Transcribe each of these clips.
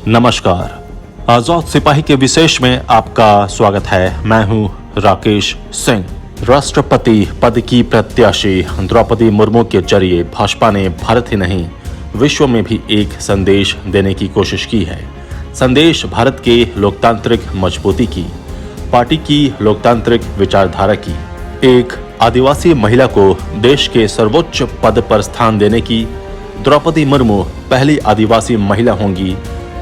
नमस्कार। आजाद सिपाही के विशेष में आपका स्वागत है। मैं हूं राकेश सिंह। राष्ट्रपति पद की प्रत्याशी द्रौपदी मुर्मू के जरिए भाजपा ने भारत ही नहीं विश्व में भी एक संदेश देने की कोशिश की है। संदेश भारत के लोकतांत्रिक मजबूती की, पार्टी की लोकतांत्रिक विचारधारा की, एक आदिवासी महिला को देश के सर्वोच्च पद पर स्थान देने की। द्रौपदी मुर्मू पहली आदिवासी महिला होंगी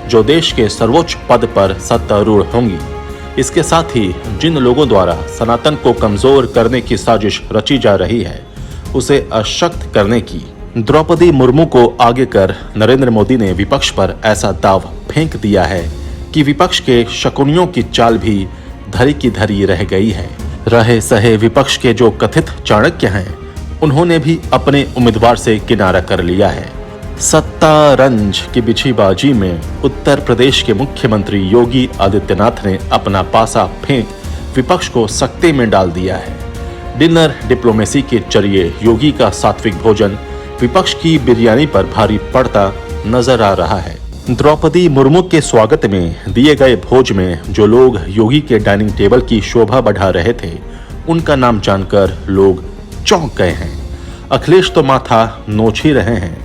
जो देश के सर्वोच्च पद पर सत्तारूढ़ होंगी। इसके साथ ही जिन लोगों द्वारा सनातन को कमजोर करने की साजिश रची जा रही है उसे अशक्त करने की। द्रौपदी मुर्मू को आगे कर नरेंद्र मोदी ने विपक्ष पर ऐसा दाव फेंक दिया है कि विपक्ष के शकुनियों की चाल भी धरी की धरी रह गई है। रहे सहे विपक्ष के जो कथित चाणक्य हैं उन्होंने भी अपने उम्मीदवार से किनारा कर लिया है। सत्ता रंज की बिछीबाजी में उत्तर प्रदेश के मुख्यमंत्री योगी आदित्यनाथ ने अपना पासा फेंक विपक्ष को सकते में डाल दिया है। डिनर डिप्लोमेसी के जरिए योगी का सात्विक भोजन विपक्ष की बिरयानी पर भारी पड़ता नजर आ रहा है। द्रौपदी मुर्मू के स्वागत में दिए गए भोज में जो लोग योगी के डाइनिंग टेबल की शोभा बढ़ा रहे थे उनका नाम जानकर लोग चौंक गए हैं। अखिलेश तो माथा नोच ही रहे हैं।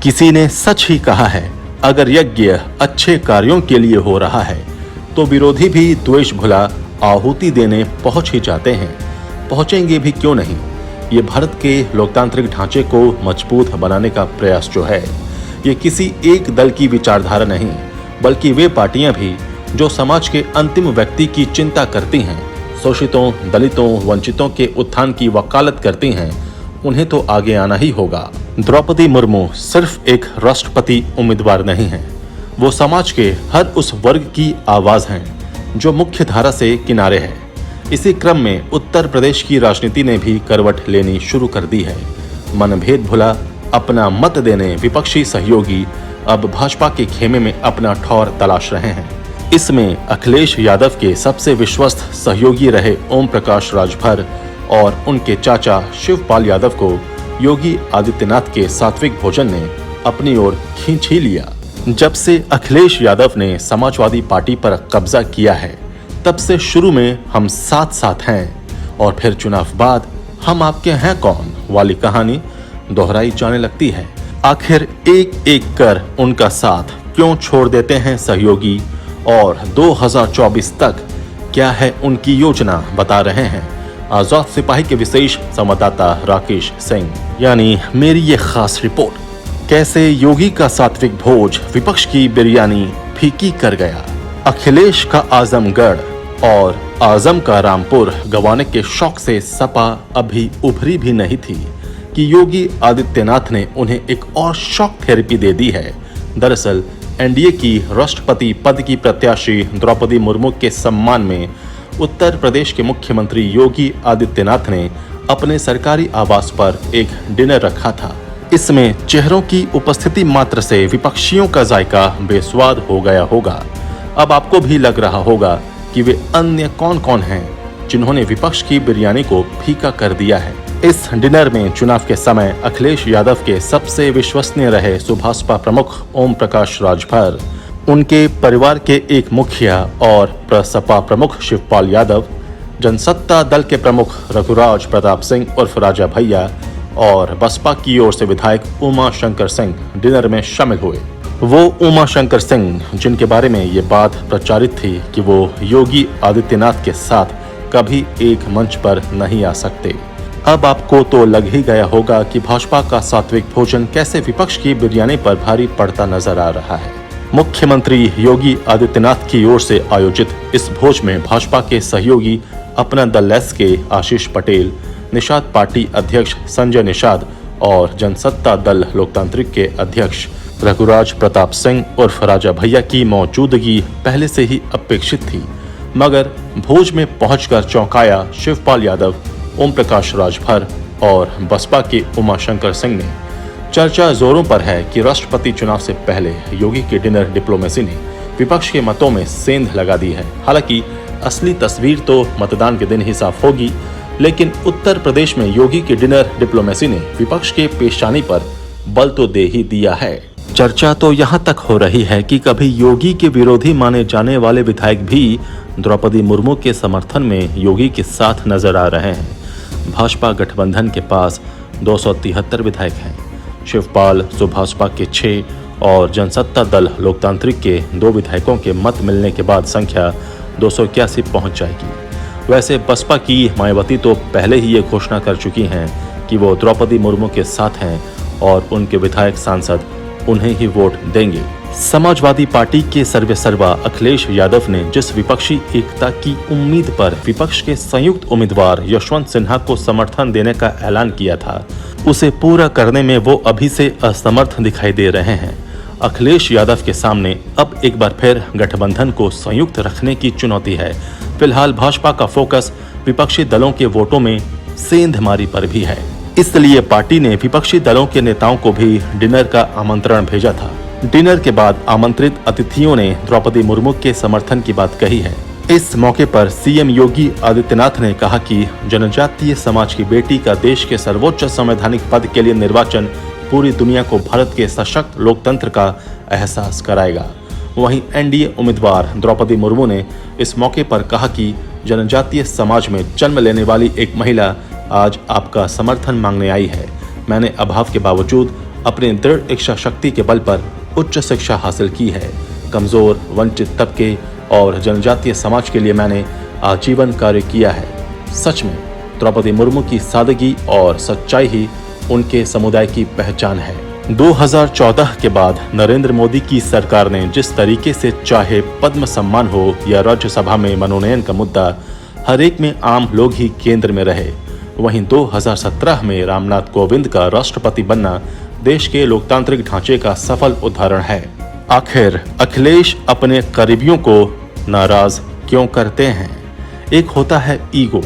किसी ने सच ही कहा है, अगर यज्ञ अच्छे कार्यों के लिए हो रहा है तो विरोधी भी द्वेष भुला आहुति देने पहुंच ही जाते हैं। पहुंचेंगे भी क्यों नहीं। ये भारत के लोकतांत्रिक ढांचे को मजबूत बनाने का प्रयास जो है ये किसी एक दल की विचारधारा नहीं बल्कि वे पार्टियां भी जो समाज के अंतिम व्यक्ति की चिंता करती हैं, शोषितों, दलितों, वंचितों के उत्थान की वकालत करती हैं, उन्हें तो आगे आना ही होगा। द्रौपदी मुर्मू सिर्फ एक राष्ट्रपति उम्मीदवार नहीं है, वो समाज के हर उस वर्ग की आवाज हैं जो मुख्य धारा से किनारे है। इसी क्रम में उत्तर प्रदेश की राजनीति ने भी करवट लेनी शुरू कर दी है। मनभेद भुला अपना मत देने विपक्षी सहयोगी अब भाजपा के खेमे में अपना ठौर तलाश रहे हैं। इसमें अखिलेश यादव के सबसे विश्वस्त सहयोगी रहे ओम प्रकाश राजभर और उनके चाचा शिवपाल यादव को योगी आदित्यनाथ के सात्विक भोजन ने अपनी ओर खींच ही लिया। जब से अखिलेश यादव ने समाजवादी पार्टी पर कब्जा किया है तब से शुरू में हम साथ साथ हैं और फिर चुनाव बाद हम आपके हैं कौन वाली कहानी दोहराई जाने लगती है। आखिर एक एक कर उनका साथ क्यों छोड़ देते हैं सहयोगी और 2024 तक क्या है उनकी योजना बता रहे हैं आजाद सिपाही के विशेष संवाददाता राकेश सिंह यानी मेरी ये खास रिपोर्ट। कैसे योगी का सात्विक भोज विपक्ष की बिरयानी फीकी कर गया। अखिलेश का आजमगढ़ और आजम का रामपुर गंवाने के शौक से सपा अभी उभरी भी नहीं थी कि योगी आदित्यनाथ ने उन्हें एक और शॉक थेरेपी दे दी है। दरअसल एनडीए की राष्ट्रपति पद की प्रत्याशी द्रौपदी मुर्मू के सम्मान में उत्तर प्रदेश के मुख्यमंत्री योगी आदित्यनाथ ने अपने सरकारी आवास पर एक डिनर रखा था। इसमें चेहरों की उपस्थिति मात्र से विपक्षियों का जायका बेस्वाद हो गया होगा। अब आपको भी लग रहा होगा कि वे अन्य कौन कौन हैं जिन्होंने विपक्ष की बिरयानी को फीका कर दिया है। इस डिनर में चुनाव के समय अखिलेश यादव के सबसे विश्वसनीय रहे सुभाषपा प्रमुख ओम प्रकाश राजभर, उनके परिवार के एक मुखिया और प्रसपा प्रमुख शिवपाल यादव, जनसत्ता दल के प्रमुख रघुराज प्रताप सिंह उर्फ राजा भैया और बसपा की ओर से विधायक उमा शंकर सिंह डिनर में शामिल हुए। वो उमा शंकर सिंह जिनके बारे में ये बात प्रचारित थी कि वो योगी आदित्यनाथ के साथ कभी एक मंच पर नहीं आ सकते। अब आपको तो लग ही गया होगा कि भाजपा का सात्विक भोजन कैसे विपक्ष की बिरयानी पर भारी पड़ता नजर आ रहा है। मुख्यमंत्री योगी आदित्यनाथ की ओर से आयोजित इस भोज में भाजपा के सहयोगी अपना दल एस के आशीष पटेल, निषाद पार्टी अध्यक्ष संजय निषाद और जनसत्ता दल लोकतांत्रिक के अध्यक्ष रघुराज प्रताप सिंह उर्फ राजा भैया की मौजूदगी पहले से ही अपेक्षित थी, मगर भोज में पहुंचकर चौंकाया शिवपाल यादव, ओम प्रकाश राजभर और बसपा के उमा शंकर सिंह ने। चर्चा जोरों पर है कि राष्ट्रपति चुनाव से पहले योगी की डिनर डिप्लोमेसी ने विपक्ष के मतों में सेंध लगा दी है। हालांकि असली तस्वीर तो मतदान के दिन ही साफ होगी, लेकिन उत्तर प्रदेश में योगी की डिनर डिप्लोमेसी ने विपक्ष के पेशानी पर बल तो दे ही दिया है। चर्चा तो यहाँ तक हो रही है कि कभी योगी के विरोधी माने जाने वाले विधायक भी द्रौपदी मुर्मू के समर्थन में योगी के साथ नजर आ रहे हैं। भाजपा गठबंधन के पास 273 विधायक हैं। शिवपाल सुभाषपा के 6 और जनसत्ता दल लोकतांत्रिक के 2 विधायकों के मत मिलने के बाद संख्या 281 पहुंच जाएगी। वैसे बसपा की मायावती तो पहले ही ये घोषणा कर चुकी हैं कि वो द्रौपदी मुर्मू के साथ हैं और उनके विधायक सांसद उन्हें ही वोट देंगे। समाजवादी पार्टी के सर्वेसर्वा अखिलेश यादव ने जिस विपक्षी एकता की उम्मीद पर विपक्ष के संयुक्त उम्मीदवार यशवंत सिन्हा को समर्थन देने का ऐलान किया था, उसे पूरा करने में वो अभी से असमर्थ दिखाई दे रहे हैं। अखिलेश यादव के सामने अब एक बार फिर गठबंधन को संयुक्त रखने की चुनौती है। फिलहाल भाजपा का फोकस विपक्षी दलों के वोटों में सेंधमारी पर भी है। इसलिए पार्टी ने विपक्षी दलों के नेताओं को भी डिनर का आमंत्रण भेजा था। डिनर के बाद आमंत्रित अतिथियों ने द्रौपदी मुर्मू के समर्थन की बात कही है। इस मौके पर सीएम योगी आदित्यनाथ ने कहा कि जनजातीय समाज की बेटी का देश के सर्वोच्च संवैधानिक पद के लिए निर्वाचन पूरी दुनिया को भारत के सशक्त लोकतंत्र का एहसास कराएगा। वहीं एनडीए उम्मीदवार द्रौपदी मुर्मू ने इस मौके पर कहा कि जनजातीय समाज में जन्म लेने वाली एक महिला आज आपका समर्थन मांगने आई है। मैंने अभाव के बावजूद अपनी दृढ़ इच्छा शक्ति के बल पर उच्च शिक्षा हासिल की है। कमजोर, वंचित तबके और जनजातीय समाज के लिए मैंने आजीवन कार्य किया है। सच में द्रौपदी मुर्मू की सादगी और सच्चाई ही उनके समुदाय की पहचान है। 2014 के बाद नरेंद्र मोदी की सरकार ने जिस तरीके से चाहे पद्म सम्मान हो या राज्यसभा में मनोनयन का मुद्दा, हर एक में आम लोग ही केंद्र में रहे। वहीं 2017 में रामनाथ कोविंद का राष्ट्रपति बनना देश के लोकतांत्रिक ढांचे का सफल उदाहरण है। आखिर अखिलेश अपने करीबियों को नाराज क्यों करते हैं? एक होता है ईगो,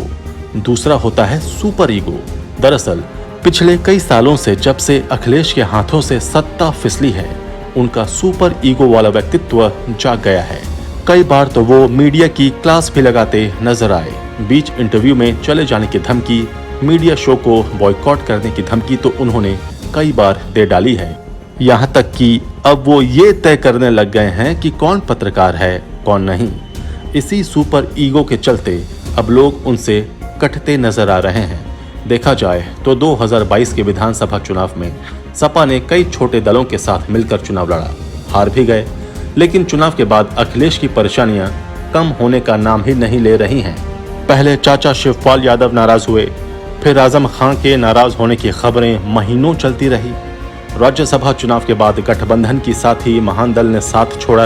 दूसरा होता है सुपर ईगो। दरअसल पिछले कई सालों से जब से अखिलेश के हाथों से सत्ता फिसली है, उनका सुपर ईगो वाला व्यक्तित्व जाग गया है। कई बार तो वो मीडिया की क्लास भी लगाते नजर आए। बीच इंटरव्यू में चले जाने की धमकी, मीडिया शो को बॉयकॉट करने की धमकी तो उन्होंने कई बार दे डाली है। यहाँ तक कि अब वो ये तय करने लग गए हैं कि कौन पत्रकार है कौन नहीं। इसी सुपर ईगो के चलते अब लोग उनसे कटते नजर आ रहे हैं। देखा जाए तो 2022 के विधानसभा चुनाव में सपा ने कई छोटे दलों के साथ मिलकर चुनाव लड़ा, हार भी गए। लेकिन चुनाव के बाद अखिलेश की परेशानियां कम होने का नाम ही नहीं ले रही हैं। पहले चाचा शिवपाल यादव नाराज हुए, फिर आजम खान के नाराज होने की खबरें महीनों चलती रही। राज्यसभा चुनाव के बाद गठबंधन की साथी महान दल ने साथ छोड़ा।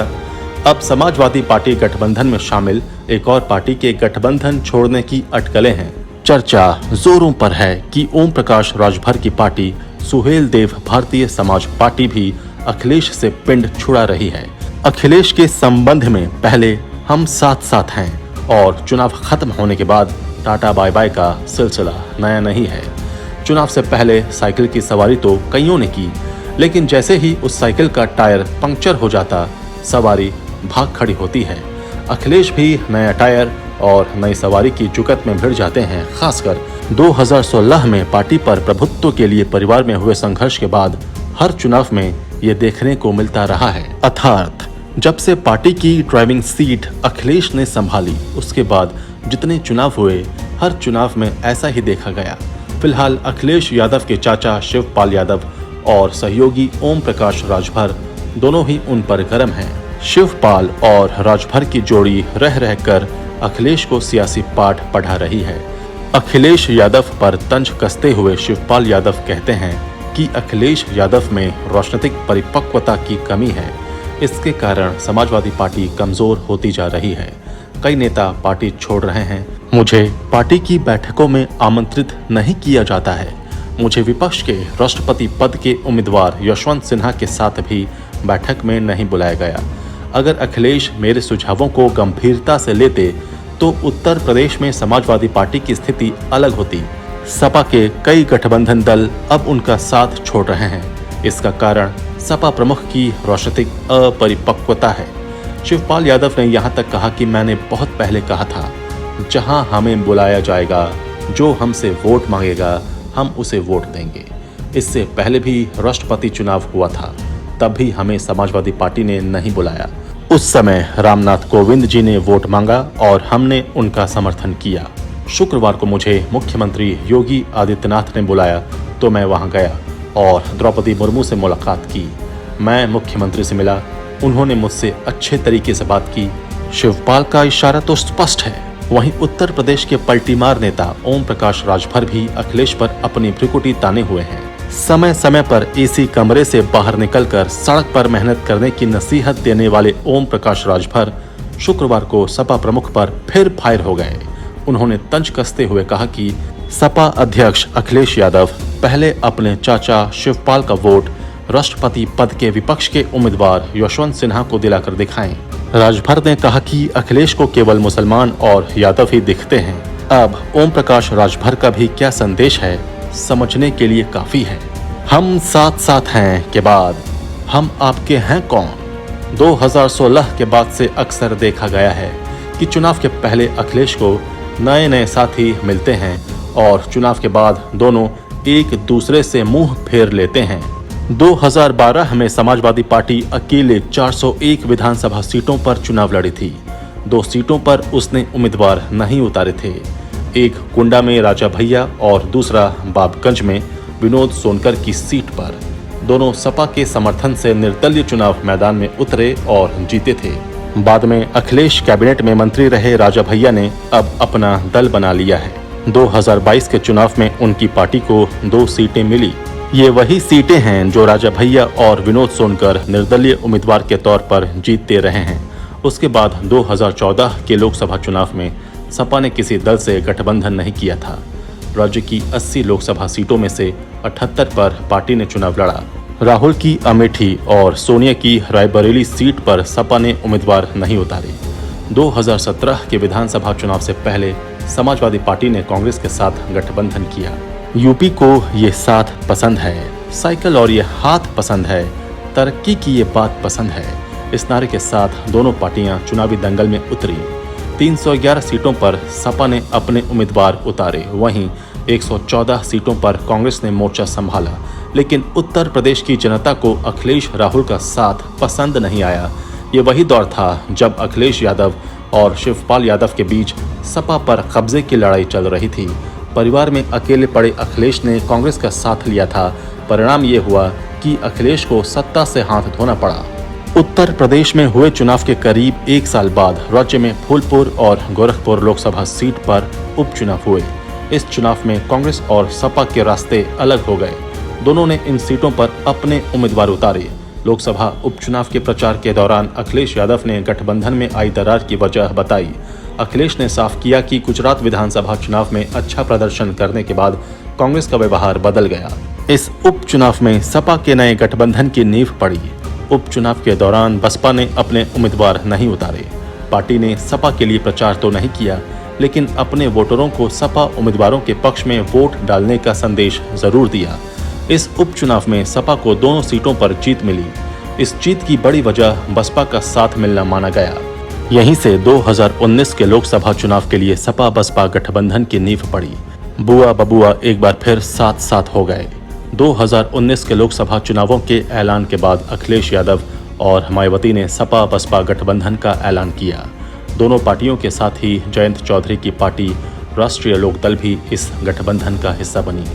अब समाजवादी पार्टी गठबंधन में शामिल एक और पार्टी के गठबंधन छोड़ने की अटकलें हैं। चर्चा जोरों पर है कि ओम प्रकाश राजभर की पार्टी सुहेल देव भारतीय समाज पार्टी भी अखिलेश से पिंड छुड़ा रही है। अखिलेश के संबंध में पहले हम साथ साथ हैं और चुनाव खत्म होने के बाद टाटा बाय बाय का सिलसिला नया नहीं है। चुनाव से पहले साइकिल की सवारी तो कईयों ने की, लेकिन जैसे ही उस साइकिल का टायर पंक्चर हो जाता, सवारी भाग खड़ी होती है। अखिलेश भी नया टायर और नई सवारी की जुगत में भिड़ जाते हैं। खासकर 2016 में पार्टी पर प्रभुत्व के लिए परिवार में हुए संघर्ष के बाद हर चुनाव में ये देखने को मिलता रहा है। अर्थात जब से पार्टी की ड्राइविंग सीट अखिलेश ने संभाली, उसके बाद जितने चुनाव हुए, हर चुनाव में ऐसा ही देखा गया। फिलहाल अखिलेश यादव के चाचा शिवपाल यादव और सहयोगी ओम प्रकाश राजभर दोनों ही उन पर गर्म हैं। शिवपाल और राजभर की जोड़ी रह रहकर अखिलेश को सियासी पाठ पढ़ा रही है। अखिलेश यादव पर तंज कसते हुए शिवपाल यादव कहते हैं कि अखिलेश यादव में राजनीतिक परिपक्वता की कमी है। इसके कारण समाजवादी पार्टी कमजोर होती जा रही है। कई नेता पार्टी छोड़ रहे हैं। मुझे पार्टी की बैठकों में आमंत्रित नहीं किया जाता है। मुझे विपक्ष के राष्ट्रपति पद के उम्मीदवार यशवंत सिन्हा के साथ भी बैठक में नहीं बुलाया गया। अगर अखिलेश मेरे सुझावों को गंभीरता से लेते तो उत्तर प्रदेश में समाजवादी पार्टी की स्थिति अलग होती। सपा के कई गठबंधन दल अब उनका साथ छोड़ रहे हैं। इसका कारण सपा प्रमुख की राजनीतिक अपरिपक्वता है। शिवपाल यादव ने यहाँ तक कहा कि मैंने बहुत पहले कहा था, जहां हमें बुलाया जाएगा, जो हमसे वोट मांगेगा, हम उसे वोट देंगे। इससे पहले भी राष्ट्रपति चुनाव हुआ था तब भी हमें समाजवादी पार्टी ने नहीं बुलाया। उस समय रामनाथ कोविंद जी ने वोट मांगा और हमने उनका समर्थन किया। शुक्रवार को मुझे मुख्यमंत्री योगी आदित्यनाथ ने बुलाया तो मैं वहां गया और द्रौपदी मुर्मू से मुलाकात की। मैं मुख्यमंत्री से मिला, उन्होंने मुझसे अच्छे तरीके से बात की। शिवपाल का इशारा तो स्पष्ट है। वहीं उत्तर प्रदेश के पलटीमार नेता ओम प्रकाश राजभर भी अखिलेश पर अपनी भ्रिकुटी ताने हुए हैं। समय समय पर एसी कमरे से बाहर निकलकर सड़क पर मेहनत करने की नसीहत देने वाले ओम प्रकाश राजभर शुक्रवार को सपा प्रमुख पर फिर फायर हो गए। उन्होंने तंज कसते हुए कहा कि सपा अध्यक्ष अखिलेश यादव पहले अपने चाचा शिवपाल का वोट राष्ट्रपति पद के विपक्ष के उम्मीदवार यशवंत सिन्हा को दिलाकर दिखाएं। राजभर ने कहा कि अखिलेश को केवल मुसलमान और यादव ही दिखते हैं। अब ओम प्रकाश राजभर का भी क्या संदेश है समझने के लिए काफी है। हम साथ साथ हैं के बाद हम आपके हैं कौन? 2016 के बाद से अक्सर देखा गया है कि चुनाव के पहले अखिलेश को नए नए साथी मिलते हैं और चुनाव के बाद दोनों एक दूसरे से मुंह फेर लेते हैं। 2012 में समाजवादी पार्टी अकेले 401 विधानसभा सीटों पर चुनाव लड़ी थी। 2 सीटों पर उसने उम्मीदवार नहीं उतारे थे, एक कुंडा में राजा भैया और दूसरा बाबगंज में विनोद सोनकर की सीट पर। दोनों सपा के समर्थन से निर्दलीय चुनाव मैदान में उतरे और जीते थे। बाद में अखिलेश कैबिनेट में मंत्री रहे राजा भैया ने अब अपना दल बना लिया है। 2022 के चुनाव में उनकी पार्टी को 2 सीटें मिली। ये वही सीटें हैं जो राजा भैया और विनोद सोनकर निर्दलीय उम्मीदवार के तौर पर जीतते रहे हैं। उसके बाद 2014 के लोकसभा चुनाव में सपा ने किसी दल से गठबंधन नहीं किया था। राज्य की 80 लोकसभा सीटों में से 78 पर पार्टी ने चुनाव लड़ा। राहुल की अमेठी और सोनिया की रायबरेली सीट पर सपा ने उम्मीदवार नहीं उतारे। 2017 के विधानसभा चुनाव से पहले समाजवादी पार्टी ने कांग्रेस के साथ गठबंधन किया। यूपी को ये साथ पसंद है, साइकिल और ये हाथ पसंद है, तरक्की की ये बात पसंद है। इस नारे के साथ दोनों पार्टियां चुनावी दंगल में उतरी। 311 सीटों पर सपा ने अपने उम्मीदवार उतारे, वहीं 114 सीटों पर कांग्रेस ने मोर्चा संभाला। लेकिन उत्तर प्रदेश की जनता को अखिलेश राहुल का साथ पसंद नहीं आया। ये वही दौर था जब अखिलेश यादव और शिवपाल यादव के बीच सपा पर कब्जे की लड़ाई चल रही थी। परिवार में अकेले पड़े अखिलेश ने कांग्रेस का साथ लिया था। परिणाम ये हुआ कि अखिलेश को सत्ता से हाथ धोना पड़ा। उत्तर प्रदेश में हुए चुनाव के करीब 1 साल बाद राज्य में फूलपुर और गोरखपुर लोकसभा सीट पर उपचुनाव हुए। इस चुनाव में कांग्रेस और सपा के रास्ते अलग हो गए। दोनों ने इन सीटों पर अपने उम्मीदवार उतारे। लोकसभा उपचुनाव के प्रचार के दौरान अखिलेश यादव ने गठबंधन में आई दरार की वजह बताई। अखिलेश ने साफ किया कि गुजरात विधानसभा चुनाव में अच्छा प्रदर्शन करने के बाद कांग्रेस का व्यवहार बदल गया। इस उपचुनाव में सपा के नए गठबंधन की नींव पड़ी। उपचुनाव के दौरान बसपा ने अपने उम्मीदवार नहीं उतारे। पार्टी ने सपा के लिए प्रचार तो नहीं किया, लेकिन अपने वोटरों को सपा उम्मीदवारों के पक्ष में वोट डालने का संदेश जरूर दिया। इस उपचुनाव में सपा को दोनों सीटों पर जीत मिली। इस जीत की बड़ी वजह बसपा का साथ मिलना माना गया। यहीं से 2019 के लोकसभा चुनाव के लिए सपा बसपा गठबंधन की नींव पड़ी। बुआ बबुआ एक बार फिर साथ साथ हो गए। 2019 के लोकसभा चुनावों के ऐलान के बाद अखिलेश यादव और मायावती ने सपा बसपा गठबंधन का ऐलान किया। दोनों पार्टियों के साथ ही जयंत चौधरी की पार्टी राष्ट्रीय लोकदल भी इस गठबंधन का हिस्सा बनी।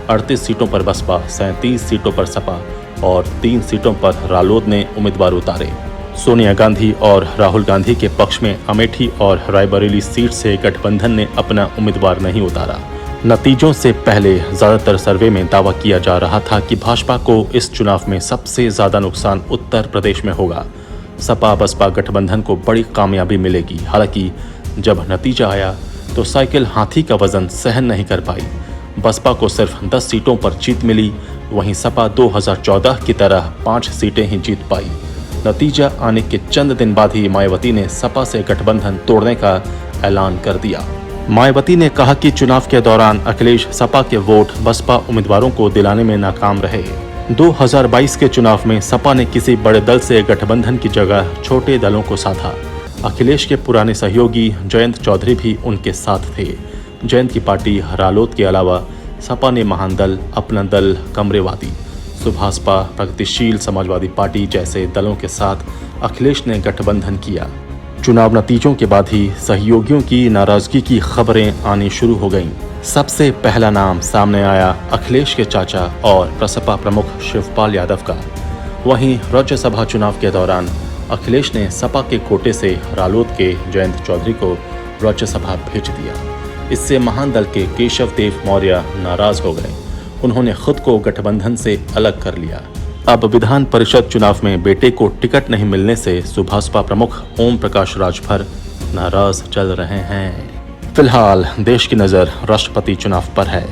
38 सीटों पर बसपा, 37 सीटों पर सपा और 3 सीटों पर रालोद ने उम्मीदवार उतारे। सोनिया गांधी और राहुल गांधी के पक्ष में अमेठी और रायबरेली सीट से गठबंधन ने अपना उम्मीदवार नहीं उतारा। नतीजों से पहले ज्यादातर सर्वे में दावा किया जा रहा था कि भाजपा को इस चुनाव में सबसे ज्यादा नुकसान उत्तर प्रदेश में होगा। सपा बसपा गठबंधन को बड़ी कामयाबी मिलेगी। हालांकि जब नतीजा आया तो साइकिल हाथी का वजन सहन नहीं कर पाई। बसपा को सिर्फ 10 सीटों पर जीत मिली, वहीं सपा 2014 की तरह 5 सीटें ही जीत पाई। नतीजा आने के चंद दिन बाद ही मायावती ने सपा से गठबंधन तोड़ने का ऐलान कर दिया। मायावती ने कहा कि चुनाव के दौरान अखिलेश सपा के वोट बसपा उम्मीदवारों को दिलाने में नाकाम रहे। 2022 के चुनाव में सपा ने किसी बड़े दल से गठबंधन की जगह छोटे दलों को साधा। अखिलेश के पुराने सहयोगी जयंत चौधरी भी उनके साथ थे। जयंत की पार्टी रालोद के अलावा सपा ने महान दल, अपना दल, कमरेवादी, सुभाषपा, प्रगतिशील समाजवादी पार्टी जैसे दलों के साथ अखिलेश ने गठबंधन किया। चुनाव नतीजों के बाद ही सहयोगियों की नाराजगी की खबरें आनी शुरू हो गईं। सबसे पहला नाम सामने आया अखिलेश के चाचा और प्रसपा प्रमुख शिवपाल यादव का। वहीं राज्यसभा चुनाव के दौरान अखिलेश ने सपा के कोटे से रालोद के जयंत चौधरी को राज्यसभा भेज दिया। इससे महान दल के केशव देव मौर्य नाराज हो गए। उन्होंने खुद को गठबंधन से अलग कर लिया। अब विधान परिषद चुनाव में बेटे को टिकट नहीं मिलने से सुभाषपा प्रमुख ओम प्रकाश राजभर नाराज चल रहे हैं। फिलहाल देश की नजर राष्ट्रपति चुनाव पर है।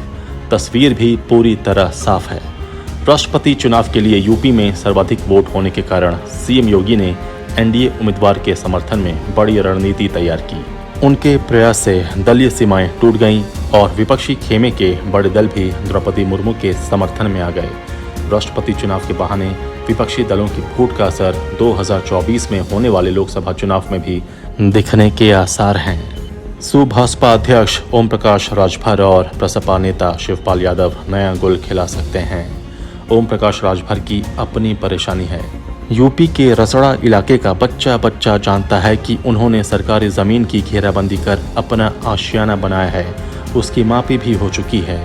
तस्वीर भी पूरी तरह साफ है। राष्ट्रपति चुनाव के लिए यूपी में सर्वाधिक वोट होने के कारण सीएम योगी ने एनडीए उम्मीदवार के समर्थन में बड़ी रणनीति तैयार की। उनके प्रयास से दलीय सीमाएं टूट गईं और विपक्षी खेमे के बड़े दल भी द्रौपदी मुर्मू के समर्थन में आ गए। राष्ट्रपति चुनाव के बहाने विपक्षी दलों की फूट का असर 2024 में होने वाले लोकसभा चुनाव में भी दिखने के आसार हैं। सुभाषपा अध्यक्ष ओम प्रकाश राजभर और प्रसपा नेता शिवपाल यादव नया गुल खिला सकते हैं। ओम प्रकाश राजभर की अपनी परेशानी है। यूपी के रसड़ा इलाके का बच्चा बच्चा जानता है कि उन्होंने सरकारी जमीन की घेराबंदी कर अपना आशियाना बनाया है। उसकी मापी भी हो चुकी है।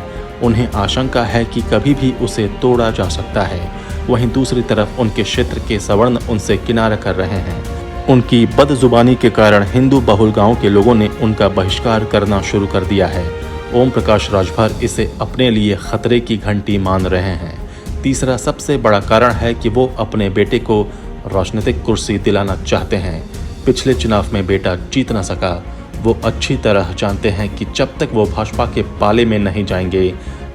उन्हें आशंका है कि कभी भी उसे तोड़ा जा सकता है। वहीं दूसरी तरफ उनके क्षेत्र के सवर्ण उनसे किनारा कर रहे हैं। उनकी बदजुबानी के कारण हिंदू बहुल गांव के लोगों ने उनका बहिष्कार करना शुरू कर दिया है। ओम प्रकाश राजभर इसे अपने लिए खतरे की घंटी मान रहे हैं। तीसरा सबसे बड़ा कारण है कि वो अपने बेटे को राजनीतिक कुर्सी दिलाना चाहते हैं। पिछले चुनाव में बेटा जीत न सका। वो अच्छी तरह जानते हैं कि जब तक वो भाजपा के पाले में नहीं जाएंगे,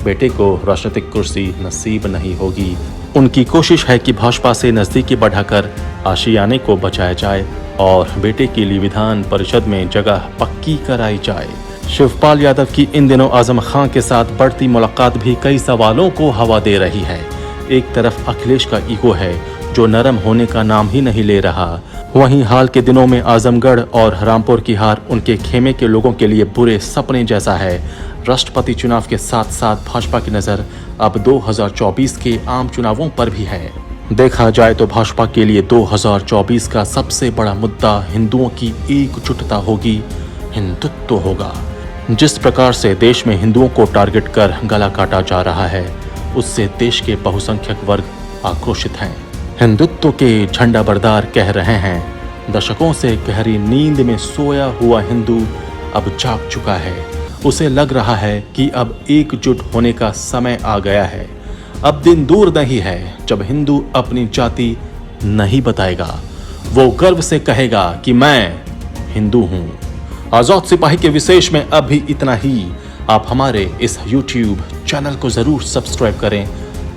बेटे को राजनीतिक कुर्सी नसीब नहीं होगी। उनकी कोशिश है कि भाजपा से नजदीकी बढ़ाकर आशियाने को बचाया जाए और बेटे के लिए विधान परिषद में जगह पक्की कराई जाए। शिवपाल यादव की इन दिनों आजम खां के साथ बढ़ती मुलाकात भी कई सवालों को हवा दे रही है। एक तरफ अखिलेश का ईगो है जो नरम होने का नाम ही नहीं ले रहा। वहीं हाल के दिनों में आजमगढ़ और रामपुर की हार उनके खेमे के लोगों के लिए बुरे सपने जैसा है। राष्ट्रपति चुनाव के साथ साथ भाजपा की नज़र अब 2024 के आम चुनावों पर भी है। देखा जाए तो भाजपा के लिए 2024 का सबसे बड़ा मुद्दा हिंदुओं की एकजुटता होगी, हिंदुत्व होगा। जिस प्रकार से देश में हिंदुओं को टारगेट कर गला काटा जा रहा है, उससे देश के बहुसंख्यक वर्ग आक्रोशित हैं। हिंदुत्व के झंडा बरदार कह रहे हैं, दशकों से गहरी नींद में सोया हुआ हिंदू अब जाग चुका है। उसे लग रहा है कि अब एकजुट होने का समय आ गया है। अब दिन दूर नहीं है जब हिंदू अपनी जाति नहीं बताएगा। वो गर्व से कहेगा कि मैं हिंदू हूं। आजाद सिपाही के विशेष में अब भी इतना ही। आप हमारे इस YouTube चैनल को जरूर सब्सक्राइब करें।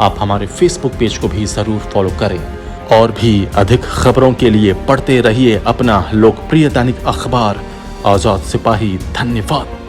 आप हमारे Facebook पेज को भी जरूर फॉलो करें और भी अधिक खबरों के लिए पढ़ते रहिए अपना लोकप्रिय दैनिक अखबार आजाद सिपाही। धन्यवाद।